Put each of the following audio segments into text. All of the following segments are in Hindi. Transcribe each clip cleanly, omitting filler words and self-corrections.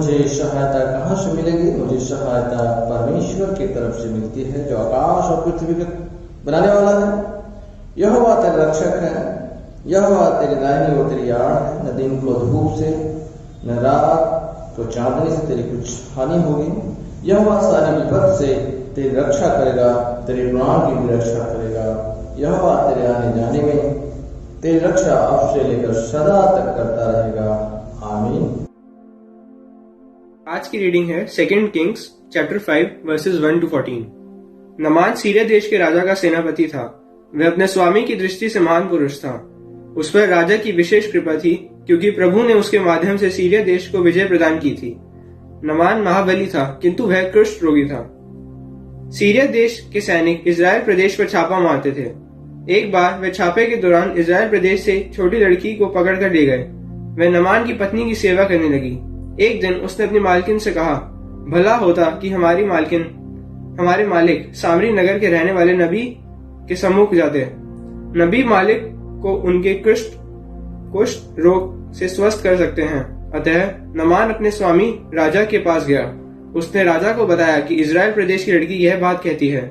मुझे सहायता कहाँ से मिलेगी? मुझे सहायता परमेश्वर की तरफ से मिलती है, जो आकाश और पृथ्वी को बनाने वाला है। यहोवा तेरा रक्षक है, यहोवा तेरी दाहिनी ओर तेरी आड़ है। न दिन को धूप से, न रात को चांदनी से तेरी कुछ हानि होगी। यहोवा सारी विपद से तेरी रक्षा करेगा, तेरे प्राण की भी रक्षा करेगा। यहोवा तेरे आने जाने में तेरी रक्षा अब से लेकर सदा तक करता रहेगा। आमीन। आज की रीडिंग है 2 Kings chapter 5 verses 1 to 14। Naaman Syria देश के राजा का सेनापति था। वह अपने स्वामी की दृष्टि से महान पुरुष था। उस पर राजा की विशेष कृपा थी, क्योंकि प्रभु ने उसके माध्यम से सीरिया देश को विजय प्रदान की थी। नमान महाबली था, किंतु वह कुष्ठ रोगी था। सीरिया देश के सैनिक इजराइल प्रदेश पर छापा मारते थे। एक बार वे छापे के दौरान इजराइल प्रदेश से छोटी लड़की को पकड़ कर ले गए। वह नमान की पत्नी की सेवा करने लगी। एक दिन उसने अपनी मालकिन से कहा, भला होता कि हमारे मालिक सामरी नगर के रहने वाले नबी के सम्मुख जाते। नबी मालिक को उनके कुष्ठ रोग से स्वस्थ कर सकते हैं। अतः नमान अपने स्वामी राजा के पास गया। उसने राजा को बताया कि इजराइल प्रदेश की लड़की यह बात कहती है।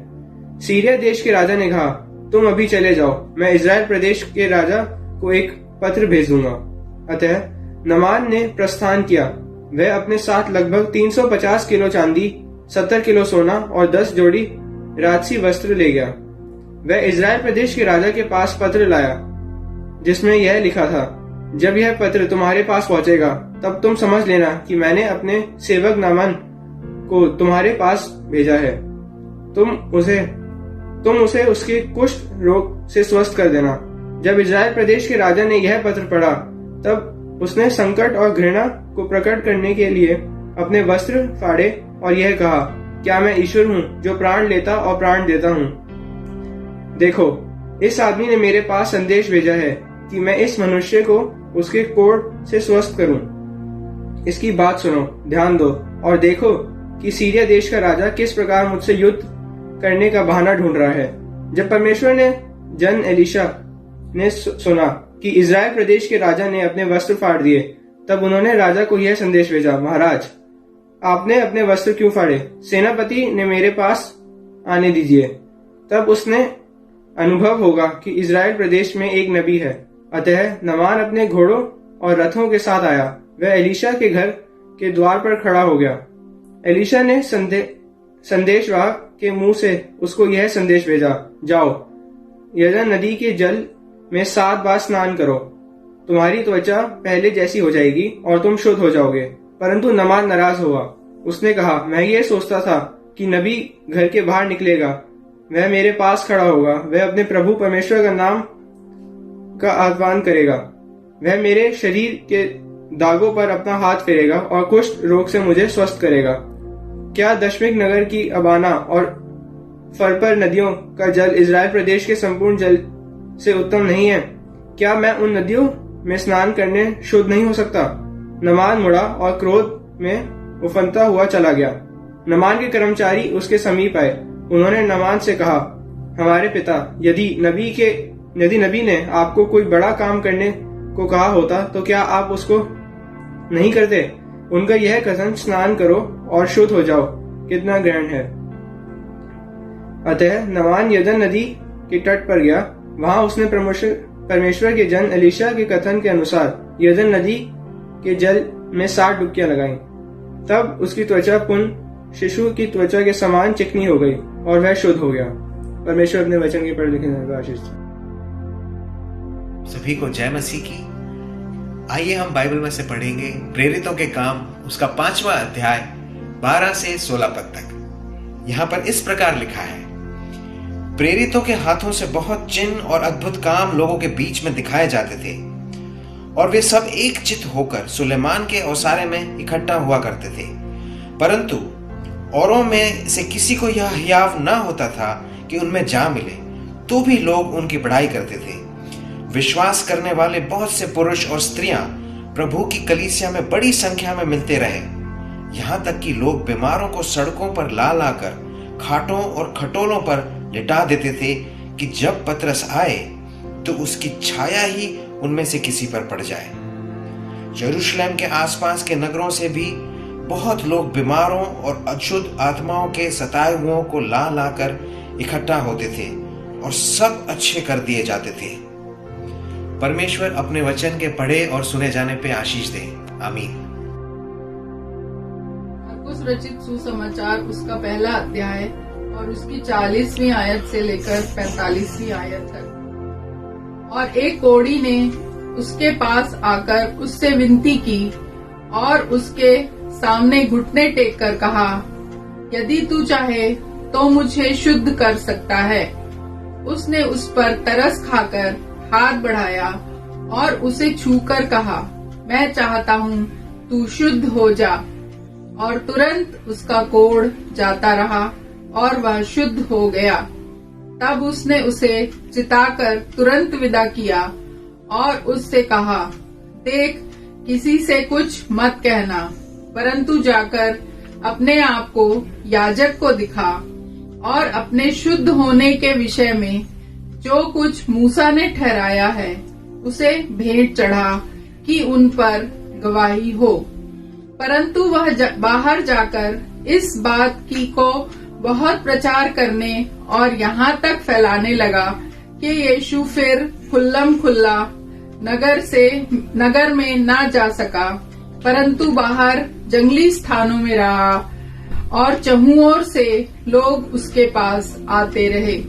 सीरिया देश के राजा ने कहा, तुम अभी चले जाओ, मैं इजराइल प्रदेश के राजा को एक पत्र भेज दूंगा। अतः नमान ने प्रस्थान किया। वह अपने साथ लगभग 350 किलो चांदी, 70 किलो सोना और 10 जोड़ी राजसी वस्त्र ले गया। वह इजराइल प्रदेश के राजा के पास पत्र लाया, जिसमें यह लिखा था, जब यह पत्र तुम्हारे पास पहुंचेगा, तब तुम समझ लेना कि मैंने अपने सेवक नमान को तुम्हारे पास भेजा है। तुम उसे उसके कुष्ठ रोग से स्वस्थ कर देना। जब इजराइल प्रदेश के राजा ने यह पत्र पढ़ा, तब उसने संकट और घृणा को प्रकट करने के लिए अपने वस्त्र फाड़े और यह कहा, क्या मैं ईश्वर हूँ जो प्राण लेता और प्राण देता हूँ? देखो, इस आदमी ने मेरे पास संदेश भेजा है कि मैं इस मनुष्य को उसके कोढ़ से स्वस्थ करूं। इसकी बात सुनो, ध्यान दो और देखो कि सीरिया देश का राजा किस प्रकार मुझसे युद्ध करने का बहाना ढूंढ रहा है। जब परमेश्वर ने जन एलीशा ने सुना कि इजराइल प्रदेश के राजा ने अपने वस्त्र फाड़ दिए, तब उन्होंने राजा को यह संदेश भेजा, महाराज, आपने अपने वस्त्र क्यों फाड़े? सेनापति ने मेरे पास आने दीजिए, तब उसने अनुभव होगा कि इजराइल प्रदेश में एक नबी है। अतः नमान अपने घोड़ों और रथों के साथ आया। वह एलीशा के घर के द्वार पर खड़ा हो गया। एलीशा ने संदेशवाहक के मुंह से उसको यह संदेश भेजा, जाओ, यरदन नदी के जल में 7 बार स्नान करो, तुम्हारी त्वचा पहले जैसी हो जाएगी और तुम शुद्ध हो जाओगे। परंतु नमान नाराज हुआ। उसने कहा, मैं ये सोचता था कि नबी घर के बाहर निकलेगा, वह मेरे पास खड़ा होगा, वह अपने प्रभु परमेश्वर का नाम का आह्वान करेगा, वह मेरे शरीर के दागों पर अपना हाथ फेरेगा और कुष्ठ रोग से मुझे स्वस्थ करेगा। क्या दशमिक नगर की अबाना और फरपर नदियों का जल इजराइल प्रदेश के संपूर्ण जल से उत्तम नहीं है? क्या मैं उन नदियों में स्नान करने शुद्ध नहीं हो सकता? नमान मुड़ा और क्रोध में उफनता हुआ चला गया। नमान के कर्मचारी उसके समीप आए। उन्होंने नमान से कहा, हमारे पिता, यदि नबी ने आपको कोई बड़ा काम करने को कहा होता तो क्या आप उसको नहीं करते? उनका यह कथन, स्नान करो और शुद्ध हो जाओ, कितना ग्रहण है। अतः नमान यरदन नदी के तट पर गया। वहां उसने परमेश्वर के जन एलीशा के कथन के अनुसार यरदन नदी के जल में 60 डुबकियां लगाई। तब उसकी त्वचा पुनः शिशु की त्वचा के समान चिकनी हो गई और वह शुद्ध हो गया। परमेश्वर अपने वचन के पढ़ लिखने का आशीष। सभी को जय मसीह की। आइए हम बाइबल में से पढ़ेंगे प्रेरितों के काम, उसका 5वां अध्याय 12 से 16 पद तक। यहाँ पर इस प्रकार लिखा है, प्रेरितों के हाथों से बहुत चिन्ह और अद्भुत काम लोगों के बीच में दिखाए जाते थे, और वे सब एक चित्त होकर सुलेमान के ओसारे में इकट्ठा हुआ करते थे। परंतु औरों में से किसी को यह हियाव न होता था कि उनमें जा मिले, तो भी लोग उनकी बढ़ाई करते थे। विश्वास करने वाले बहुत से पुरुष और स्त्रियां प्रभु की कलीसिया में बड़ी संख्या में मिलते रहे। यहाँ तक कि लोग बीमारों को सड़कों पर ला लाकर खाटों और खटोलों पर लिटा देते थे कि जब पतरस आए तो उसकी छाया ही उनमें से किसी पर पड़ जाए। यरूशलेम के आसपास के नगरों से भी बहुत लोग बीमारों और अशुद्ध आत्माओं के सताए हुओं को ला लाकर इकट्ठा होते थे और सब अच्छे कर दिए जाते थे। परमेश्वर अपने वचन के पढ़े और सुने जाने पे आशीष दे। आमीन। मार्कुस रचित सुसमाचार उसका पहला अध्याय और उसकी 40वीं आयत से लेकर 45वीं आयत तक। और एक कोढ़ी ने उसके पास आकर उससे विनती की और उसके सामने घुटने टेक कर कहा, यदि तू चाहे तो मुझे शुद्ध कर सकता है। उसने उस पर तरस खाकर हाथ बढ़ाया और उसे छूकर कहा, मैं चाहता हूँ तू शुद्ध हो जा। और तुरंत उसका कोढ़ जाता रहा और वह शुद्ध हो गया। तब उसने उसे चिताकर तुरंत विदा किया और उससे कहा, देख, किसी से कुछ मत कहना, परंतु जाकर अपने आप को याजक को दिखा और अपने शुद्ध होने के विषय में जो कुछ मूसा ने ठहराया है उसे भेंट चढ़ा कि उन पर गवाही हो। परंतु वह बाहर जाकर इस बात की को बहुत प्रचार करने और यहाँ तक फैलाने लगा कि यीशु फिर खुल्लम खुल्ला नगर में ना जा सका, परंतु बाहर जंगली स्थानों में रहा और चहुओर से लोग उसके पास आते रहे।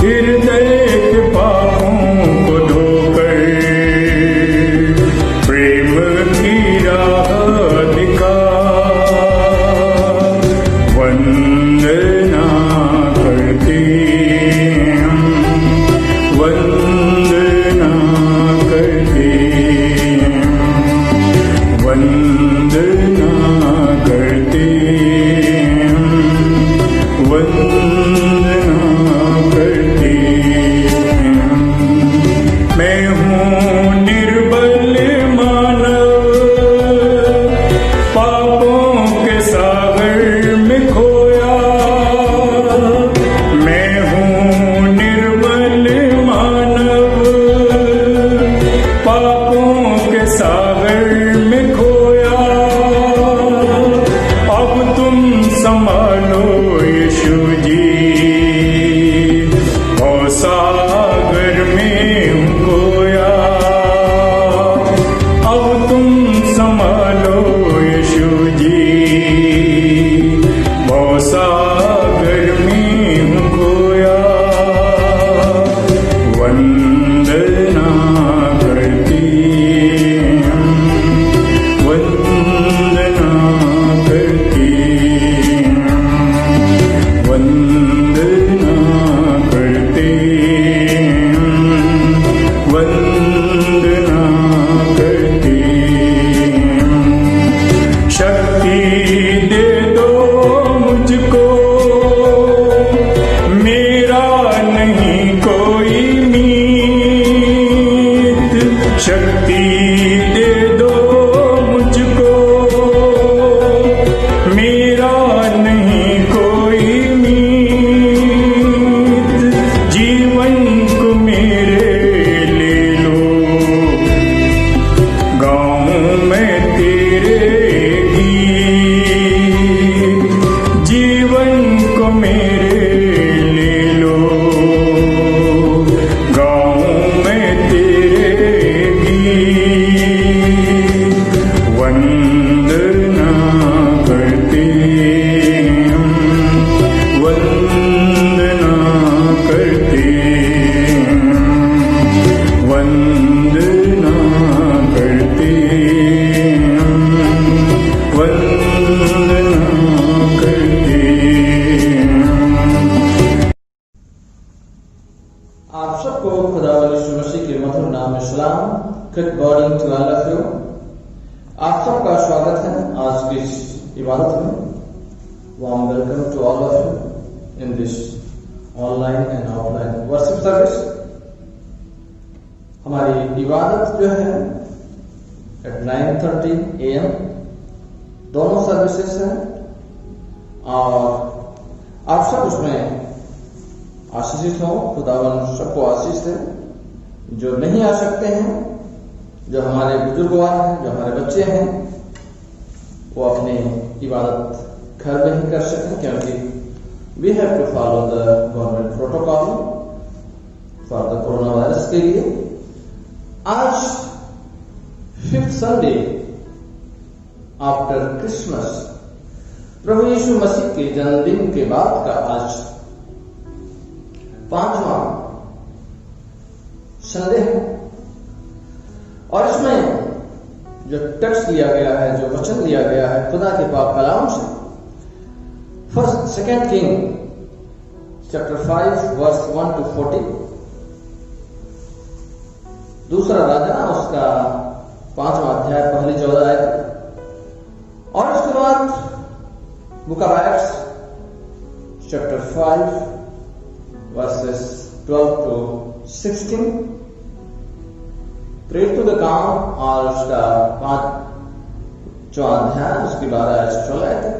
हृदय आप सबको खुदावंद यीशु मसीह के मधुर नाम में सलाम। Good morning to all of you. आप सबका स्वागत है आज की इस इबादत में। Warm welcome to all of you in this online and offline worship service. हमारी इबादत जो है एट 9:30 AM दोनों सर्विसेज हैं और आप सब उसमें आशीषित हो। खुदावन सबको आशीष दे। जो नहीं आ सकते हैं, जो हमारे बुजुर्गवान हैं, जो हमारे बच्चे हैं, वो अपनी इबादत घर में ही कर सकें, क्योंकि we have to follow the government protocol for the corona virus के लिए। आज 5th संडे आफ्टर क्रिसमस, प्रभु यीशु मसीह के जन्मदिन के बाद का आज 5वां संडे है और इसमें जो टेक्स्ट लिया गया है, जो वचन लिया गया है खुदा के पाक कलाम से, 2 किंग चैप्टर 5 वर्स 1 to 40, दूसरा राजा उसका 5वां अध्याय पहली 14 आयत, और उसके बाद book of Acts chapter 5 verses 12 to 16, prayer to the काम, और उसका 5वां अध्याय उसकी 12 से 16 तक,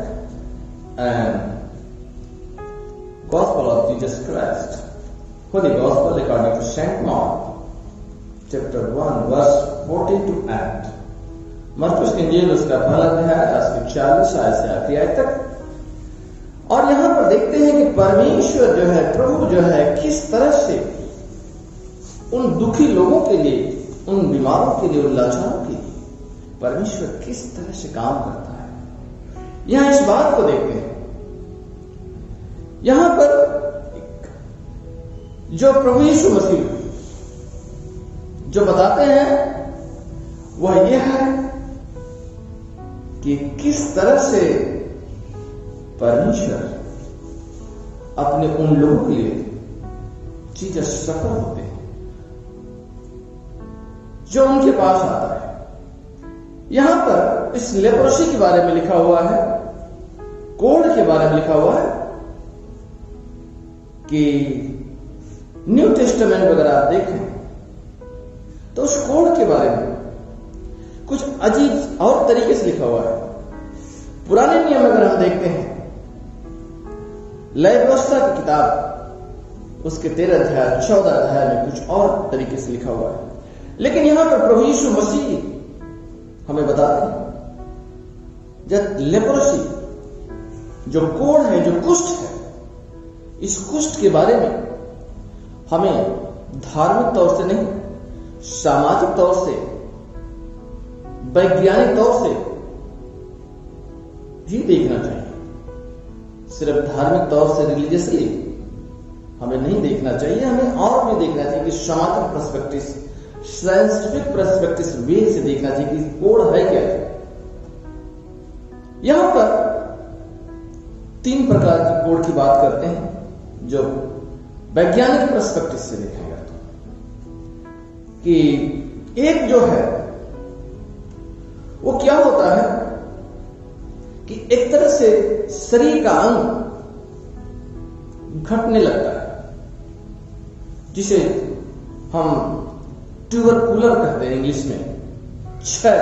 and gospel of Jesus Christ, holy gospel according to Saint Mark chapter 1 verse 40 to 8, मरकुस की इंजील उसका पहला अध्याय उसकी 40 आयत से आखिरी आयत तक। और यहां पर देखते हैं कि परमेश्वर जो है, प्रभु जो है, किस तरह से उन दुखी लोगों के लिए, उन बीमारों के लिए, उन लाचारों के लिए परमेश्वर किस तरह से काम करता है। यहां इस बात को देखते हैं। यहां पर जो प्रभु यीशु मसीह जो बताते हैं वह यह है कि किस तरह से परमेश्वर अपने उन लोगों के लिए चीजें सफल होते हैं जो उनके पास आता है। यहां पर इस लेप्रोसी के बारे में लिखा हुआ है, कोढ़ के बारे में लिखा हुआ है कि न्यू टेस्टामेंट अगर आप देखें तो उस कोढ़ के बारे में कुछ अजीब और तरीके से लिखा हुआ है। पुराने नियम अगर हम देखते हैं, लय व्यवस्था की किताब उसके 13 अध्याय 14 अध्याय में कुछ और तरीके से लिखा हुआ है, लेकिन यहां पर प्रभु यीशु मसीह हमें बताते हैं जब लेप्रोसी, जो कोढ़ है, जो कुष्ठ है, इस कुष्ठ के बारे में हमें धार्मिक तौर से नहीं, सामाजिक तौर से, वैज्ञानिक तौर से भी देखना चाहिए। सिर्फ धार्मिक तौर से, रिलीजियसली हमें नहीं देखना चाहिए, हमें और भी देखना चाहिए कि सामाजिक पर्सपेक्टिव, साइंटिफिक पर्सपेक्टिव वे से देखना चाहिए कि कोढ़ है क्या है। यहां पर 3 प्रकार की कोढ़ की बात करते हैं जो वैज्ञानिक पर्सपेक्टिव से देखेंगे कि एक जो है वो क्या होता है कि एक तरह से शरीर का अंग घटने लगता है, जिसे हम ट्यूबरकुलर कहते हैं इंग्लिश में, क्षय।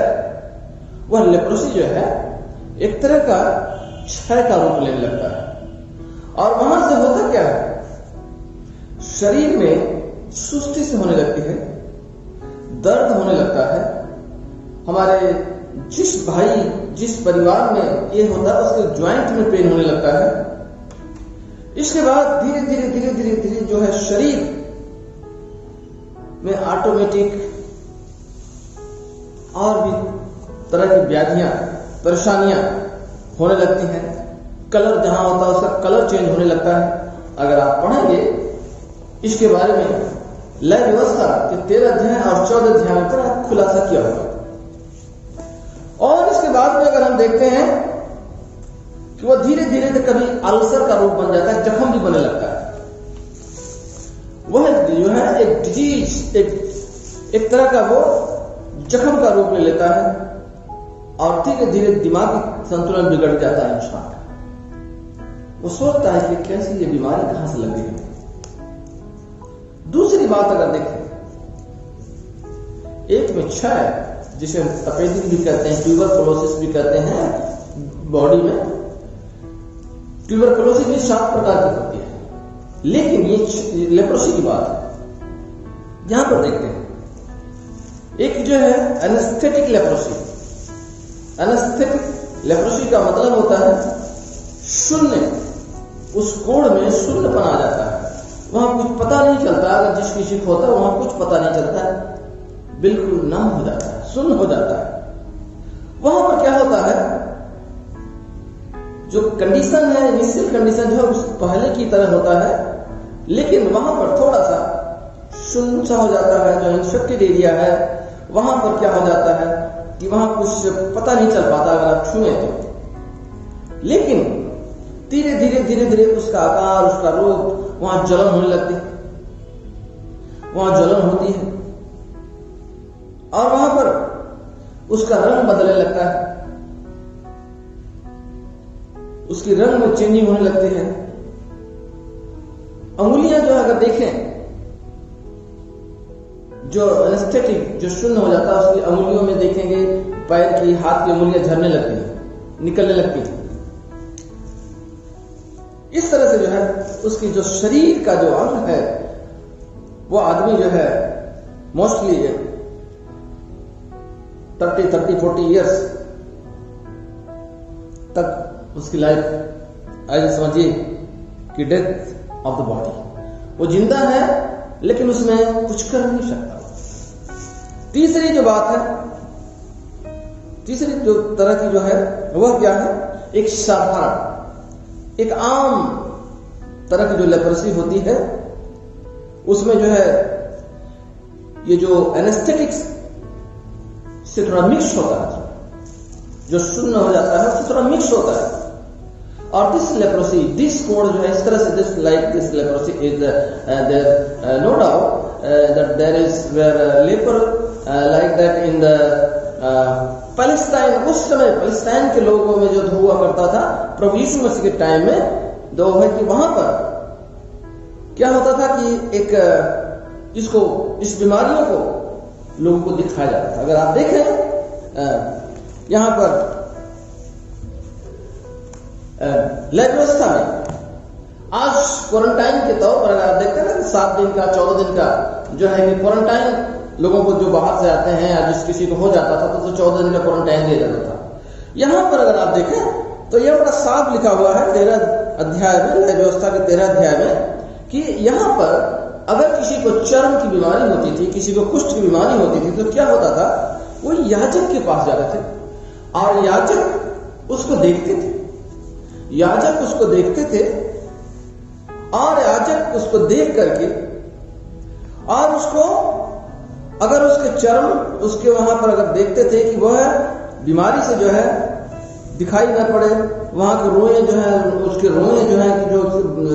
वह लेप्रोसी जो है एक तरह का क्षय का रूप लेने लगता है। और वहां से होता क्या है, शरीर में सुस्ती से होने लगती है, दर्द होने लगता है। हमारे जिस भाई, जिस परिवार में ये होता है उसके ज्वाइंट में पेन होने लगता है। इसके बाद धीरे धीरे धीरे धीरे धीरे जो है शरीर में ऑटोमेटिक और भी तरह की व्याधियां, परेशानियां होने लगती हैं। कलर जहां होता है उसका कलर चेंज होने लगता है। अगर आप पढ़ेंगे इसके बारे में लय व्यवस्था के 13 अध्याय और 14 अध्याय में पूरा खुलासा किया हुआ है। और इसके बाद में अगर हम देखते हैं कि वह धीरे धीरे कभी अल्सर का रूप बन जाता है, जख्म भी बनने लगता है। वह जो है एक डिजीज, एक तरह का वो जख्म का रूप ले लेता है और धीरे धीरे दिमागी संतुलन बिगड़ जाता है इंसान का। वो सोचता है कि कैसी ये बीमारी कहां से लग गई। दूसरी बात अगर देखें, एक में क्षय, जिसे तपेदिक भी कहते हैं, ट्यूबरकुलोसिस भी कहते हैं बॉडी में। ट्यूबरकुलोसिस भी 7 प्रकार की होती है, लेकिन ये लेप्रोसी की बात है। यहां पर देखते हैं, एक जो है एनेस्थेटिक लेप्रोसी। एनेस्थेटिक लेप्रोसी का मतलब होता है शून्य, उस कोड़ में शून्यपन आ जाता है, वहां कुछ पता नहीं चलता। अगर जिस किसी को होता है वहां कुछ पता नहीं चलता है, बिल्कुल नम हो जाता है, शून्य हो जाता है। वहां पर क्या होता है, जो कंडीशन है, इनिशियल कंडीशन जो है उस पहले की तरह होता है, लेकिन वहां पर थोड़ा सा शून्य सा हो जाता है। जो इंफेक्टेड एरिया है वहां पर क्या हो जाता है कि वहां कुछ पता नहीं चल पाता अगर आप छुए तो। लेकिन धीरे धीरे धीरे धीरे उसका आकार, उसका रूप, वहां जलन होने लगती है, वहां जलन होती है और वहां पर उसका रंग बदलने लगता है, उसकी रंग में चेंजिंग होने लगती है। अंगुलियां जो अगर देखें, जो एनेस्थेटिक, जो शून्य हो जाता है, उसकी अंगुलियों में देखेंगे पैर की, हाथ की अंगुलियां झड़ने लगती हैं, निकलने लगती हैं। इस तरह से जो है उसकी जो शरीर का जो अंग है, वो आदमी जो है मोस्टली 30-40 इयर्स तक उसकी लाइफ ऐसे समझिए कि डेथ ऑफ द बॉडी, वो जिंदा है लेकिन उसमें कुछ कर नहीं सकता। तीसरी जो बात है, तीसरी जो तरह की जो है वह क्या है, एक साधारण, एक आम तरह की जो लेप्रोसी होती है, उसमें जो है ये जो एनेस्थेटिक्स से थोड़ा मिक्स होता है, जो शून्य हो जाता है उससे थोड़ा मिक्स होता है। और दिस लेप्रोसी, दिस कोड जो है इस तरह से, this like this leprosy is there no doubt that there is where leper like that in the Palestine. उस समय पैलेस्टाइन के लोगों में जो हुआ करता था प्रभु यीशु मसीह के टाइम में, दो है कि वहां पर क्या होता था कि एक इस बीमारियों को लोगों को दिखाया जाता था। अगर आप देखें यहां पर लैब व्यवस्था में आज क्वारंटाइन के तौर पर अगर आप देखते हैं ना, 7 दिन का 14 दिन का जो है कि क्वारंटाइन लोगों को जो बाहर से आते हैं या जिस किसी को हो जाता था तो 14 दिन का क्वारंटाइन दिया जाता था। यहां पर अगर आप देखें तो यह बड़ा साफ लिखा हुआ है 13 अध्याय में, लैब व्यवस्था के 13 अध्याय में, कि यहां पर अगर किसी को चर्म की बीमारी होती थी, किसी को कुष्ठ की बीमारी होती थी, तो क्या होता था, वो याजक के पास जाते थे और याजक उसको देखते थे, याजक उसको देखते थे और याजक उसको देख करके और उसको अगर उसके चर्म उसके वहां पर अगर देखते थे कि वह बीमारी से जो है दिखाई न पड़े, वहां के रोए जो है, उसके रोए जो है कि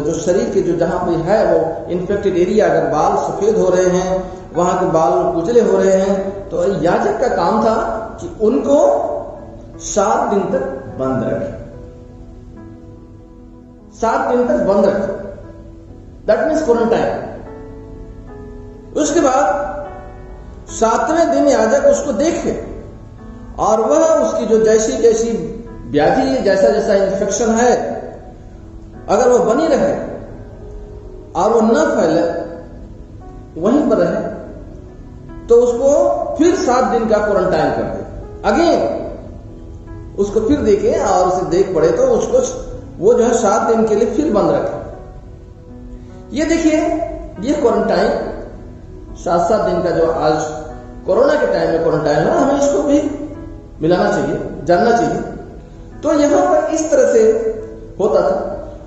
जो शरीर के जो जहां पे है वो इन्फेक्टेड एरिया, अगर बाल सफेद हो रहे हैं, वहां के बाल उजले हो रहे हैं, तो याजक का काम था कि उनको 7 दिन तक बंद रखे, 7 दिन तक बंद रखे, दैट मीन्स क्वारंटाइन। उसके बाद 7वें दिन याजक उसको देखे और वह उसकी जो जैसी जैसी व्याधि है, जैसा जैसा इन्फेक्शन है, अगर वो बनी रहे और वो न फैले, वहीं पर रहे, तो उसको फिर 7 दिन का क्वारंटाइन कर दे। अगेन उसको फिर देखे और उसे देख पड़े तो उसको वो जो है 7 दिन के लिए फिर बंद रखे। ये देखिए, ये क्वारंटाइन 7-7 दिन का जो आज कोरोना के टाइम में क्वारंटाइन है, हमें इसको भी मिलाना चाहिए, जानना चाहिए। तो यहां पर इस तरह से होता था।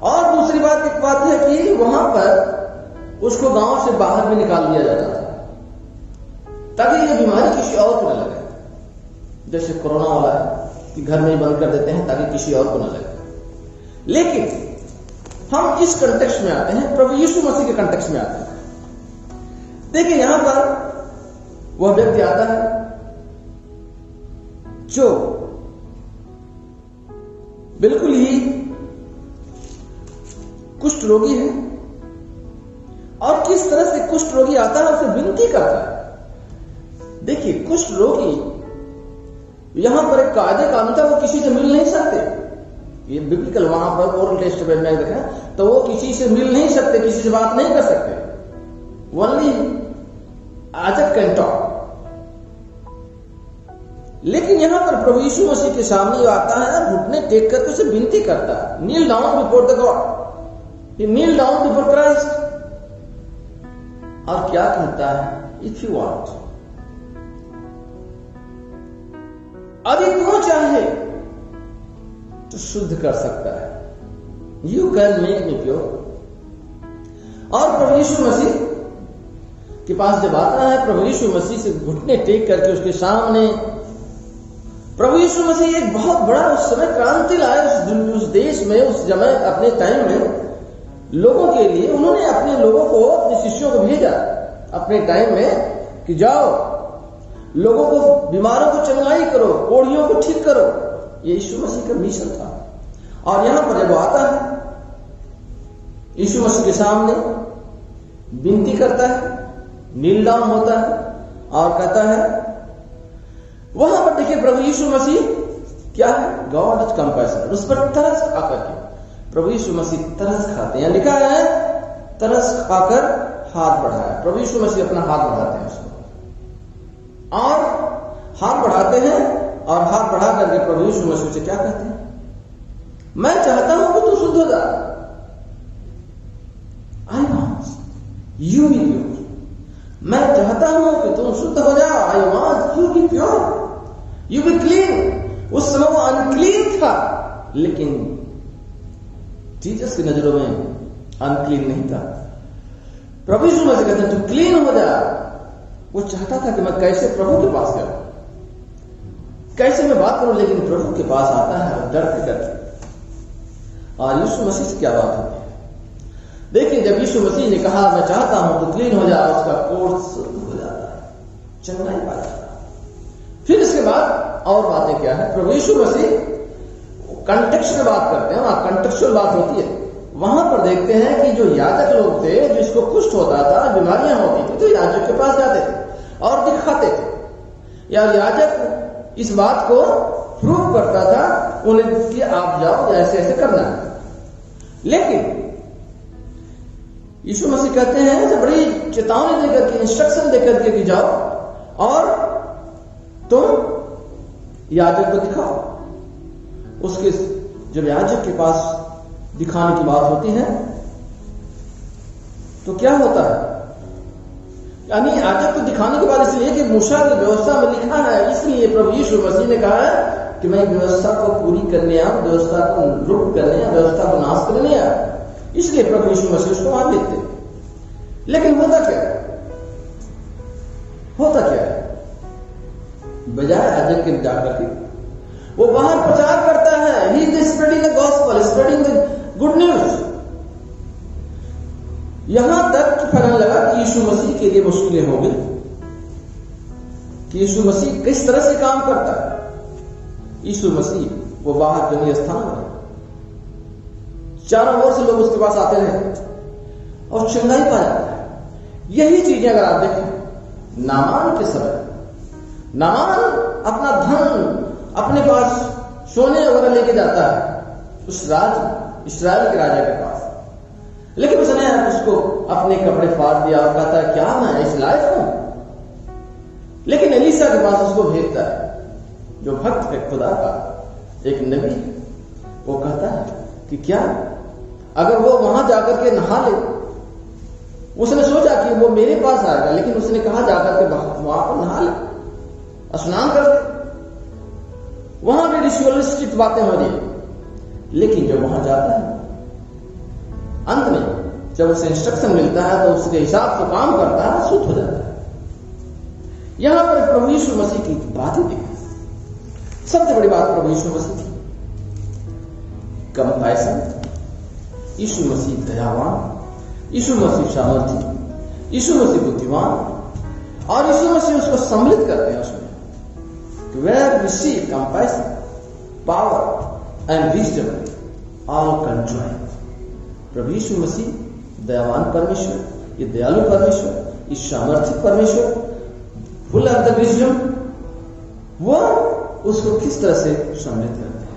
और दूसरी बात, एक बात है कि वहां पर उसको गांव से बाहर भी निकाल दिया जाता था ताकि ये बीमारी किसी और को न लगे। जैसे कोरोना वाला है कि घर में ही बंद कर देते हैं ताकि किसी और को न लगे। लेकिन हम इस कंटेक्स्ट में आते हैं, प्रभु यीशु मसीह के कंटेक्स्ट में आते हैं। देखिए यहां पर वह व्यक्ति आता है जो बिल्कुल ही कुष्ठ रोगी है, और किस तरह से कुष्ठ रोगी आता है, उसे विनती करता है। देखिए कुष्ठ रोगी यहां पर एक कायदे कानून था, वो किसी से मिल नहीं सकते। ये बिब्लिकल वहां पर ओरल टेस्टामेंट में देखें तो वो किसी से मिल नहीं सकते, किसी से बात नहीं कर सकते। ओनली याजक कैन टॉक। लेकिन यहां पर प्रभु यीशु मसीह के सामने आता है, घुटने टेक करके उसे विनती करता है। Kneel down before the God, he kneel down before Christ, और क्या कहता है, इफ यू वांट, अभी क्यों चाहे तो शुद्ध कर सकता है, you can make me pure. और प्रभु यीशु मसीह के पास जब आता है, प्रभु यीशु मसीह से घुटने टेक करके उसके सामने, प्रभु यीशु मसीह एक बहुत बड़ा उस समय क्रांति लाया उस देश में, उस समय अपने टाइम में लोगों के लिए। उन्होंने अपने लोगों को, अपने शिष्यों को भेजा अपने टाइम में कि जाओ लोगों को, बीमारों को चंगाई करो, कोढ़ियों को ठीक करो। ये यीशु मसीह का मिशन था। और यहां पर जब आता है, यीशु मसीह के सामने विनती करता है, नील डाउन होता है और कहता है, वहां पर देखिए प्रभु यीशु मसीह क्या है, गॉड इज कंपैशनेट, उस पर तरस खाकर के प्रभु यीशु मसीह तरस खाते हैं। लिखा है तरस खाकर हाथ बढ़ाया। प्रभु यीशु मसीह अपना हाथ बढ़ाते हैं उसको, और हाथ बढ़ाते हैं, और हाथ बढ़ा करके प्रभु यीशु मसीह से क्या कहते हैं, मैं चाहता हूं कि तू शुद्ध हो जा। I want you be pure, मैं चाहता हूं कि तुम शुद्ध हो जाओ। I want you be pure, you be clean. उस समय वो अनक्लीन था, लेकिन जीसस की नजरों में अनक्लीन नहीं था। प्रभु यीशु मसीह कहते हैं तू क्लीन हो जा। वो चाहता था कि मैं कैसे प्रभु के पास करूं, कैसे मैं बात करूं, लेकिन प्रभु के पास आता है और डरते डरते। और यीशु मसीह से क्या बात होती है, देखिए जब यीशु मसीह ने कहा मैं चाहता हूं तो क्लीन हो जा, उसका कोर्स हो जाता है, चंगाई पा जाता है। फिर इसके बाद और बातें क्या है, प्रभु यीशु मसीह कंटेक्स्ट बात करते हैं, वहां कंटेक्चुअल बात होती है। वहां पर देखते हैं कि जो याजक लोग थे, जिसको कुष्ठ होता था, बीमारियां होती थी, तो याजक के पास जाते थे और दिखाते थे। या याजक इस बात को प्रूव करता था उन्हें कि आप जाओ, ऐसे ऐसे करना है। लेकिन यीशु मसीह कहते हैं तो बड़ी चेतावनी देकर के, इंस्ट्रक्शन देकर के कि जाओ और तुम याजक को दिखाओ। उसके जब याजक के पास दिखाने की बात होती है तो क्या होता है, यानी याजक को दिखाने के बाद इसलिए कि मूसा की व्यवस्था में लिखा है, इसलिए प्रभु यीशु मसीह ने कहा है कि मैं व्यवस्था को पूरी करने आया, व्यवस्था को रुक करने आया, व्यवस्था को नाश करने आया। इसलिए प्रभु यीशु मसीह उसको मान लेते। लेकिन होता क्या है, बजाय याजक के जाकर के वो बाहर प्रचार करता है, he is spreading the gospel, spreading the good news. यहां तक पता लगा कि यीशु मसीह के लिए मुश्किलें हो गई कि यीशु मसीह किस तरह से काम करता है। यीशु मसीह वो बाहर जंगली स्थान में, चारों ओर से लोग उसके पास आते रहे और चंगाई पा जाता है। यही चीजें अगर आप देखें नामान के समय, नामान अपना धन अपने पास सोने वगैरह लेके जाता है उस इस्राएल के राजा के पास, लेकिन उसने उसको अपने कपड़े फाड़ दिया और कहता है क्या मैं इस लायक हूं। लेकिन एलीशा के पास उसको भेजता है, जो भक्त है खुदा का, एक नबी। वो कहता है कि क्या अगर वो वहां जाकर के नहा ले, उसने सोचा कि वो मेरे पास आएगा, लेकिन उसने कहा जाकर के वहां पर नहा ले, स्नान कर ले। वहां भी रिचुअलिस्टिक बातें हो रही, लेकिन जब वहां जाता है अंत में जब उसे इंस्ट्रक्शन मिलता है तो उसके हिसाब से काम करता है, शुद्ध हो जाता है। यहां पर प्रभु यीशु मसीह की बात ही देखी, सबसे बड़ी बात प्रभु यीशु मसीह की कंपैशन। यीशु मसीह दयावान, यीशु मसीह सामर्थी, यीशु मसीह बुद्धिमान और यीशु मसीह उसको सम्मिलित करते हैं उसमें। Where we see compassion, power and wisdom all control. प्रभु यीशु मसीह दयावान परमेश्वर, ये दयालु परमेश्वर, ये सामर्थ्य परमेश्वर, फुल ऑफ द विजडम, वो उसको किस तरह से सम्मिलित करते हैं।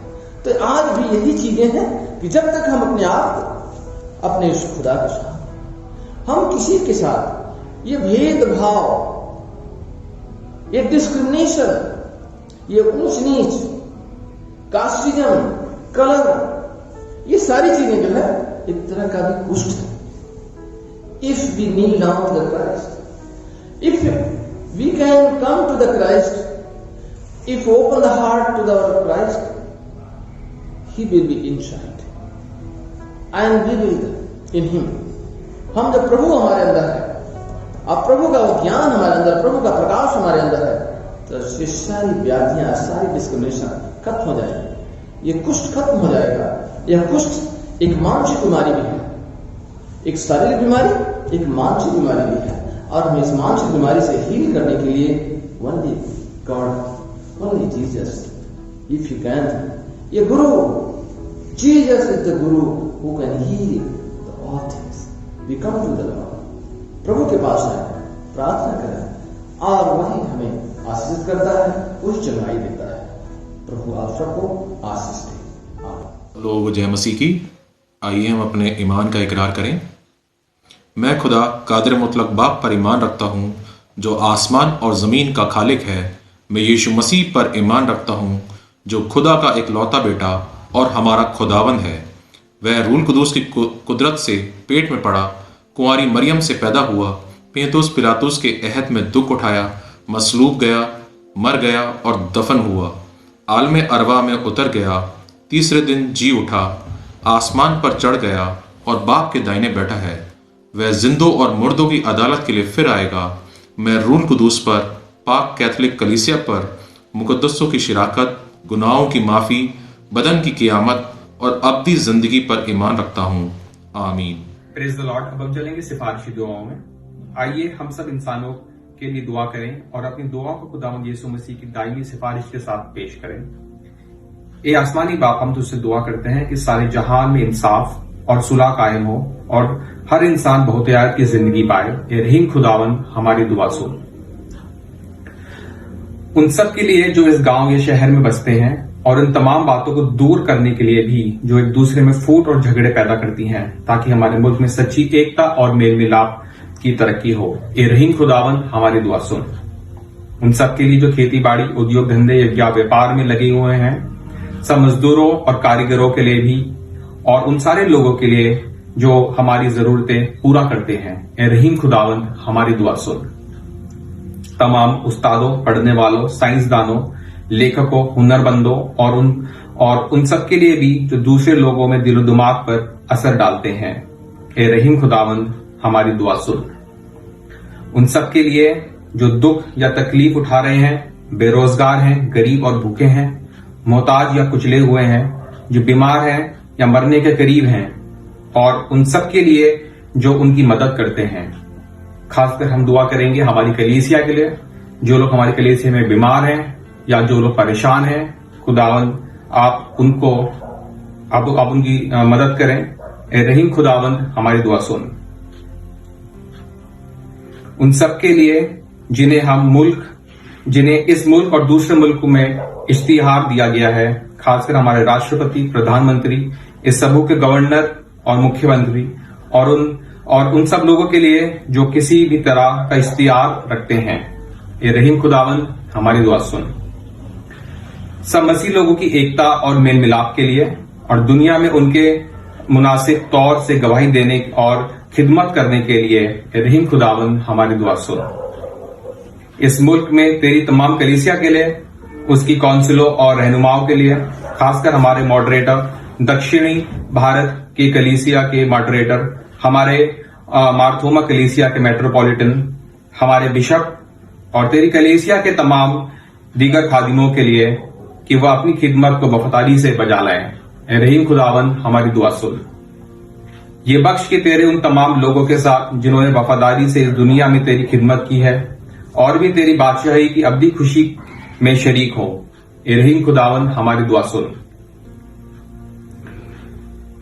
तो आज भी यही चीजें हैं कि जब तक हम अपने आप को, अपने उस खुदा के साथ, हम किसी के साथ ये भेदभाव, ये डिस्क्रिमिनेशन, ये ऊंच नीच, कास्टिज्म, कलर, ये सारी चीजें जो है एक तरह का भी कुष्ठ है। If we kneel down to the Christ, if we can come to the Christ, if open the heart to the Christ, He will be inside and we will in Him। हम जब प्रभु हमारे अंदर है, अब प्रभु का वो ज्ञान हमारे अंदर, प्रभु का प्रकाश हमारे अंदर है, तो ये सारी व्याधियां, सारी डिस्क्रिमिनेशन खत्म हो जाएगी, ये कुष्ठ खत्म हो जाएगा। यह कुष्ठ एक मानसिक बीमारी भी है, एक शारीरिक बीमारी, एक मानसिक बीमारी भी है, और हमें इस मानसिक बीमारी से हील करने के लिए only God, only Jesus, if you can, a guru, Jesus is the guru who can heal all things। We come to the Lord, प्रभु के पास आए, प्रार्थना करें, और वही हमें आशीष करता है, कुछ चंगाई देता है। प्रभु आप सबको आशीष दे। लोग जय मसीह की। आइए हम अपने ईमान का इकरार करें। मैं खुदा कादिर मुतलक बाप पर ईमान रखता हूँ, जो आसमान और जमीन का खालिक है। मैं यीशु मसीह पर ईमान रखता हूँ, जो खुदा का इकलौता बेटा और हमारा खुदावंद है। वह रूल कुदूस की कुदरत से पेट में पड़ा, कुंवारी मरियम से पैदा हुआ, पेंतुस पिलातुस के अहद में दुख उठाया, मसलूब गया, मर गया और दफन हुआ, आलम अरवा में उतर गया, तीसरे दिन जी उठा, आसमान पर चढ़ गया और बाप के दाहिने बैठा है। वह जिंदों और मुर्दों की अदालत के लिए फिर आएगा। मैं रूल कुदूस पर, पाक कैथोलिक कलीसिया पर, मुकद्दसों की शिराकत, गुनाहों की माफ़ी, बदन की क़ियामत और अब्दी ज़िंदगी पर ईमान रखता हूँ। आमीन। Praise the Lord. अब हम चलेंगे सिफारिशी दुआओं में। आइए हम सब इंसानों के लिए दुआ करें और अपनी दुआओं को खुदावंद यीशु मसीह की दायमी सिफारिश के साथ पेश करें। ए आसमानी बाप, हम तुझसे दुआ करते हैं कि सारे जहान में इंसाफ और सुलह कायम हो और हर इंसान बहुतयात की जिंदगी पाए। ए रहीम खुदावंद, हमारी दुआ सुन। उन सब के लिए जो इस गांव या शहर में बसते हैं और इन तमाम बातों को दूर करने के लिए भी जो एक दूसरे में फूट और झगड़े पैदा करती हैं, ताकि हमारे मुल्क में सच्ची एकता और मेल मिलाप की तरक्की हो। ए रहीम खुदावंद, हमारी दुआ सुन। उन सब के लिए जो खेती बाड़ी, उद्योग धंधे या व्यापार में लगे हुए हैं, सब मजदूरों और कारीगरों के लिए भी, और उन सारे लोगों के लिए जो हमारी जरूरतें पूरा करते हैं। ए रहीम खुदावंद, हमारी दुआ सुन। तमाम उस्तादों, पढ़ने वालों, साइंसदानों, लेखकों, हुनरमंदों और उन सब के लिए भी जो दूसरे लोगों में दिलो दिमाग पर असर डालते हैं। ए रहीम खुदावंद, हमारी दुआ सुन। उन सब के लिए जो दुख या तकलीफ उठा रहे हैं, बेरोजगार हैं, गरीब और भूखे हैं, मोहताज या कुचले हुए हैं, जो बीमार हैं या मरने के करीब हैं, और उन सब के लिए जो उनकी मदद करते हैं। खासकर हम दुआ करेंगे हमारी कलीसिया के लिए, जो लोग हमारी कलीसिया में बीमार हैं या जो लोग परेशान हैं। खुदावंद, आप उनकी मदद करें। ए रहीम खुदावंद, हमारी दुआ सुन। उन सब के लिए जिन्हें इस मुल्क और दूसरे मुल्क में इश्तिहार दिया गया है, खासकर हमारे राष्ट्रपति, प्रधानमंत्री, इस समूह के गवर्नर और मुख्यमंत्री, और उन सब लोगों के लिए जो किसी भी तरह का इश्तिहार रखते हैं। ए रहीम खुदावंद, हमारी दुआ सुन। सब मसीह लोगों की एकता और मेल मिलाप के लिए और दुनिया में उनके मुनासिब तौर से गवाही देने और खिदमत करने के लिए। ए रहीम खुदावंद, हमारी दुआ सुन। इस मुल्क में तेरी तमाम कलीसिया के लिए, उसकी काउंसिलों और रहनुमाओं के लिए, खासकर हमारे मॉडरेटर, दक्षिणी भारत के कलीसिया के मॉडरेटर, हमारे मार्थोमा कलीसिया के मेट्रोपॉलिटन, हमारे बिशप और तेरी कलीसिया के तमाम दीगर खादिमों के लिए कि वह अपनी खिदमत को वफादारी से बजा लाएं। ए रहीम खुदावंद, हमारी दुआ सुन। ये बख्श के तेरे उन तमाम लोगों के साथ जिन्होंने वफादारी से इस दुनिया में तेरी खिदमत की है और भी तेरी बादशाही की अब्दी खुशी में शरीक हो। ए रहीम खुदावन, हमारी दुआ सुन।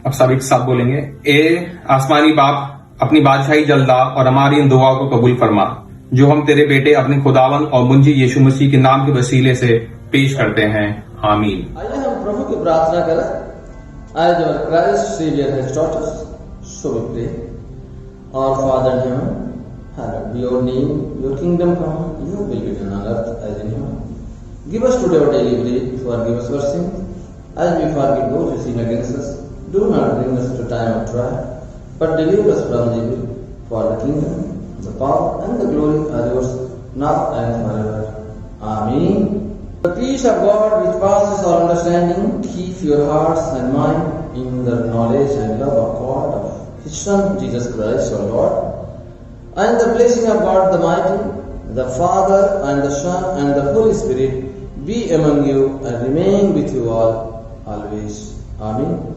अब सब एक साथ बोलेंगे, ए आसमानी बाप, अपनी बादशाही जल्दा और हमारी इन दुआओं को कबूल फरमा जो हम तेरे बेटे अपने खुदावन और मुंजी यीशु मसीह के नाम के वसीले से पेश करते हैं। आमीन। आइए हम प्रभु की प्रार्थना करें। As our Christ Savior has taught us, so we pray. Our Father in heaven, hallowed be your name, your kingdom come, your will be done on earth as in heaven. Give us today our daily bread, forgive us our sins, as we forgive those who sin against us. Do not bring us to time of trial, but deliver us from evil. For the kingdom, the power, and the glory are yours, now and forever. Amen. The peace of God which passes all understanding, keep your hearts and mind in the knowledge and love of God, of His Son, Jesus Christ our Lord, and the blessing of God the Mighty, the Father and the Son and the Holy Spirit be among you and remain with you all always. Amen.